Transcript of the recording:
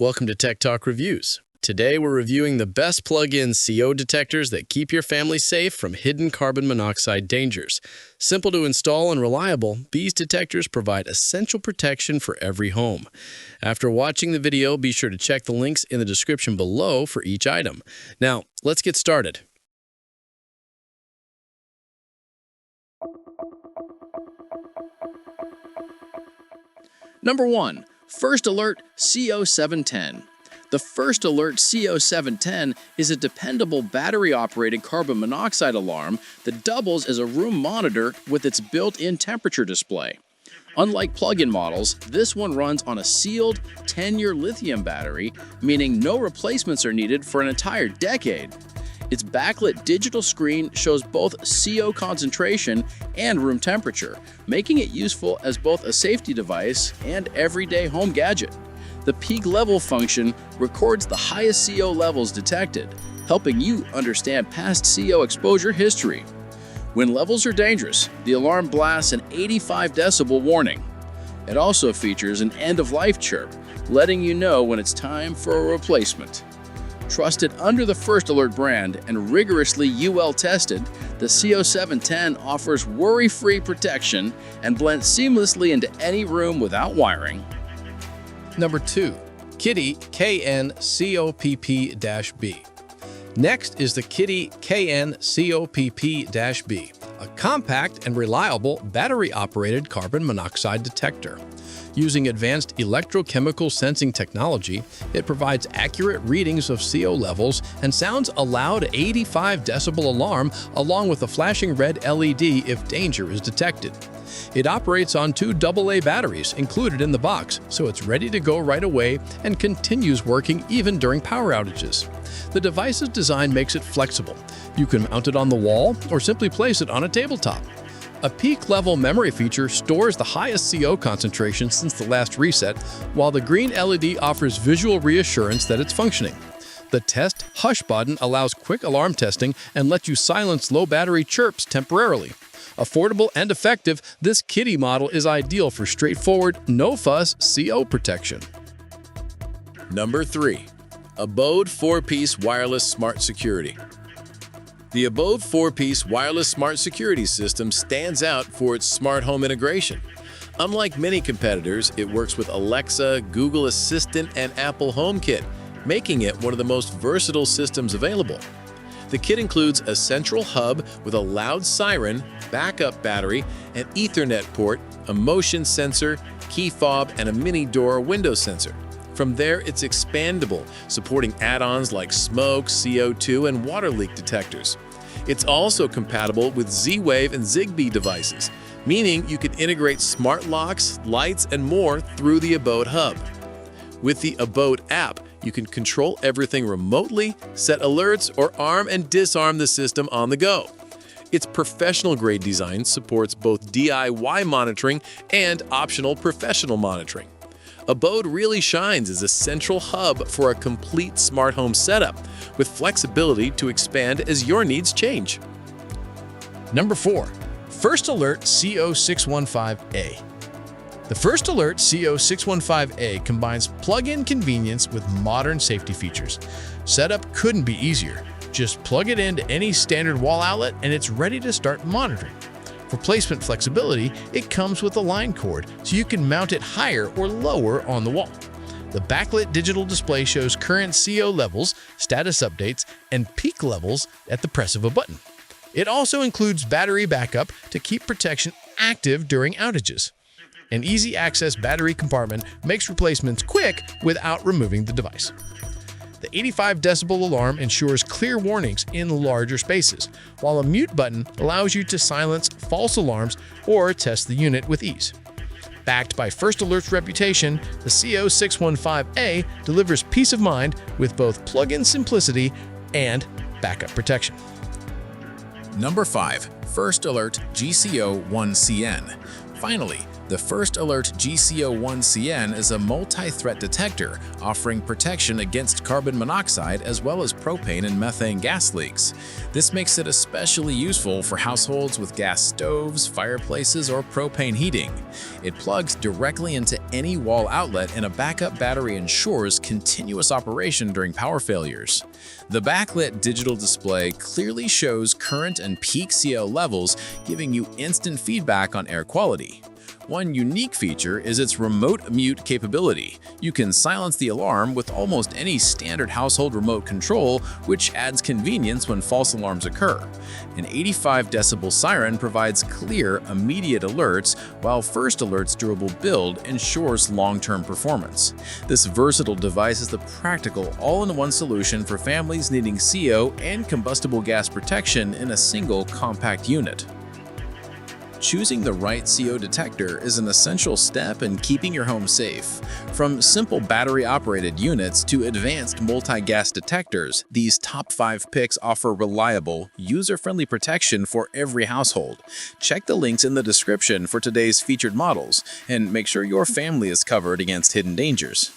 welcome to Tech Talk Reviews. Today we're reviewing the best plug-in CO detectors that keep your family safe from hidden carbon monoxide dangers. Simple to install and reliable, these detectors provide essential protection for every home. After watching the video, be sure to check the links in the description below for each item. Now, let's get started. Number 1. First Alert CO710. The First Alert CO710 is a dependable battery-operated carbon monoxide alarm that doubles as a room monitor with its built-in temperature display. Unlike plug-in models, this one runs on a sealed 10-year lithium battery, meaning no replacements are needed for an entire decade. Its backlit digital screen shows both CO concentration and room temperature, making it useful as both a safety device and everyday home gadget. The peak level function records the highest CO levels detected, helping you understand past CO exposure history. When levels are dangerous, the alarm blasts an 85 decibel warning. It also features an end-of-life chirp, letting you know when it's time for a replacement. Trusted under the First Alert brand and rigorously UL tested, the CO710 offers worry-free protection and blends seamlessly into any room without wiring. Number 2. Kidde KN-COPP-B. Next is the Kidde KN-COPP-B, a compact and reliable battery-operated carbon monoxide detector. Using advanced electrochemical sensing technology, it provides accurate readings of CO levels and sounds a loud 85 decibel alarm along with a flashing red LED if danger is detected. It operates on 2 AA batteries included in the box, so it's ready to go right away and continues working even during power outages. The device's design makes it flexible. You can mount it on the wall or simply place it on a tabletop. A peak-level memory feature stores the highest CO concentration since the last reset, while the green LED offers visual reassurance that it's functioning. The Test Hush button allows quick alarm testing and lets you silence low battery chirps temporarily. Affordable and effective, this Kidde model is ideal for straightforward, no-fuss CO protection. Number 3. Abode 4-Piece Wireless Smart Security. The Abode 4-Piece Wireless Smart Security System stands out for its smart home integration. Unlike many competitors, it works with Alexa, Google Assistant, and Apple HomeKit, making it one of the most versatile systems available. The kit includes a central hub with a loud siren, backup battery, an Ethernet port, a motion sensor, key fob, and a mini door window sensor. From there, it's expandable, supporting add-ons like smoke, CO2, and water leak detectors. It's also compatible with Z-Wave and Zigbee devices, meaning you can integrate smart locks, lights, and more through the Abode hub. With the Abode app, you can control everything remotely, set alerts, or arm and disarm the system on the go. Its professional-grade design supports both DIY monitoring and optional professional monitoring. Abode really shines as a central hub for a complete smart home setup, with flexibility to expand as your needs change. Number 4. First Alert CO615-A. The First Alert CO615-A combines plug-in convenience with modern safety features. Setup couldn't be easier. Just plug it into any standard wall outlet and it's ready to start monitoring. For placement flexibility, it comes with a line cord, so you can mount it higher or lower on the wall. The backlit digital display shows current CO levels, status updates, and peak levels at the press of a button. It also includes battery backup to keep protection active during outages. An easy-access battery compartment makes replacements quick without removing the device. The 85 decibel alarm ensures clear warnings in larger spaces, while a mute button allows you to silence false alarms or test the unit with ease. Backed by First Alert's reputation, the CO615-A delivers peace of mind with both plug-in simplicity and backup protection. Number 5. First Alert GCO1CN. Finally, The First Alert GCO1CN is a multi-threat detector offering protection against carbon monoxide as well as propane and methane gas leaks. This makes it especially useful for households with gas stoves, fireplaces, or propane heating. It plugs directly into any wall outlet, and a backup battery ensures continuous operation during power failures. The backlit digital display clearly shows current and peak CO levels, giving you instant feedback on air quality. One unique feature is its remote mute capability. You can silence the alarm with almost any standard household remote control, which adds convenience when false alarms occur. An 85 decibel siren provides clear, immediate alerts, while First Alert's durable build ensures long-term performance. This versatile device is the practical, all-in-one solution for families needing CO and combustible gas protection in a single compact unit. Choosing the right CO detector is an essential step in keeping your home safe. From simple battery-operated units to advanced multi-gas detectors, these top 5 picks offer reliable, user-friendly protection for every household. Check the links in the description for today's featured models, and make sure your family is covered against hidden dangers.